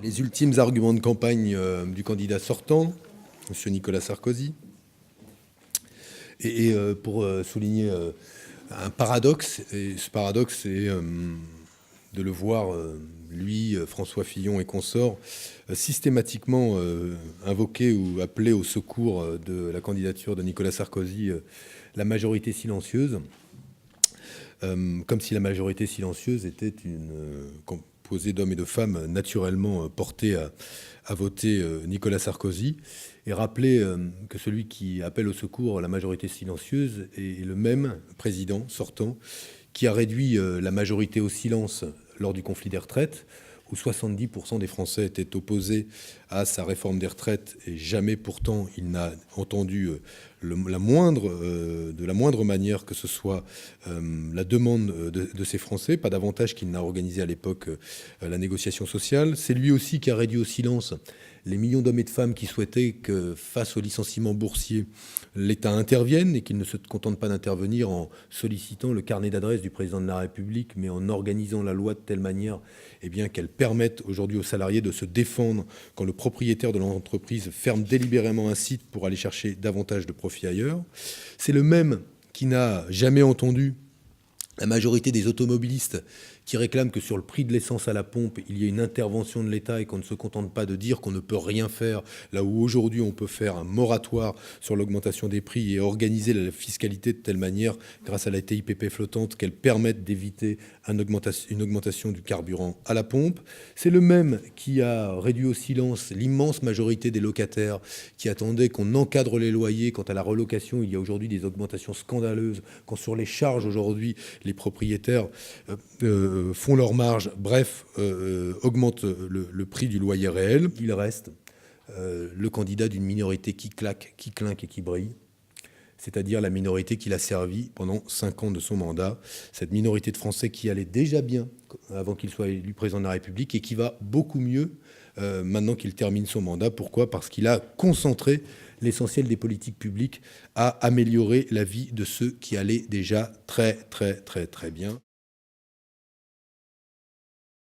Les ultimes arguments de campagne du candidat sortant, M. Nicolas Sarkozy. Et pour souligner un paradoxe, et ce paradoxe, c'est de le voir, lui, François Fillon et consorts, systématiquement invoquer ou appeler au secours de la candidature de Nicolas Sarkozy la majorité silencieuse, comme si la majorité silencieuse était une composée d'hommes et de femmes naturellement portés à voter Nicolas Sarkozy, et rappeler que celui qui appelle au secours la majorité silencieuse est le même président sortant qui a réduit la majorité au silence lors du conflit des retraites, où 70% des Français étaient opposés à sa réforme des retraites, et jamais pourtant il n'a entendu de la moindre manière que ce soit la demande de ces Français, pas davantage qu'il n'a organisé à l'époque la négociation sociale. C'est lui aussi qui a réduit au silence les millions d'hommes et de femmes qui souhaitaient que, face au licenciement boursier, l'État intervienne, et qu'il ne se contente pas d'intervenir en sollicitant le carnet d'adresses du président de la République, mais en organisant la loi de telle manière qu'elle permette aujourd'hui aux salariés de se défendre quand le propriétaire de l'entreprise ferme délibérément un site pour aller chercher davantage de profit ailleurs. C'est le même qui n'a jamais entendu la majorité des automobilistes qui réclament que sur le prix de l'essence à la pompe, il y ait une intervention de l'État et qu'on ne se contente pas de dire qu'on ne peut rien faire, là où aujourd'hui on peut faire un moratoire sur l'augmentation des prix et organiser la fiscalité de telle manière, grâce à la TIPP flottante, qu'elle permette d'éviter une augmentation du carburant à la pompe. C'est le même qui a réduit au silence l'immense majorité des locataires qui attendaient qu'on encadre les loyers. Quant à la relocation, il y a aujourd'hui des augmentations scandaleuses, quand sur les charges aujourd'hui, les propriétaires font leur marge, bref, augmentent le prix du loyer réel. Il reste le candidat d'une minorité qui claque, qui clinque et qui brille, c'est-à-dire la minorité qu'il a servi pendant 5 ans de son mandat, cette minorité de Français qui allait déjà bien avant qu'il soit élu président de la République et qui va beaucoup mieux maintenant qu'il termine son mandat. Pourquoi ? Parce qu'il a concentré l'essentiel des politiques publiques à améliorer la vie de ceux qui allaient déjà très, très, très, très bien.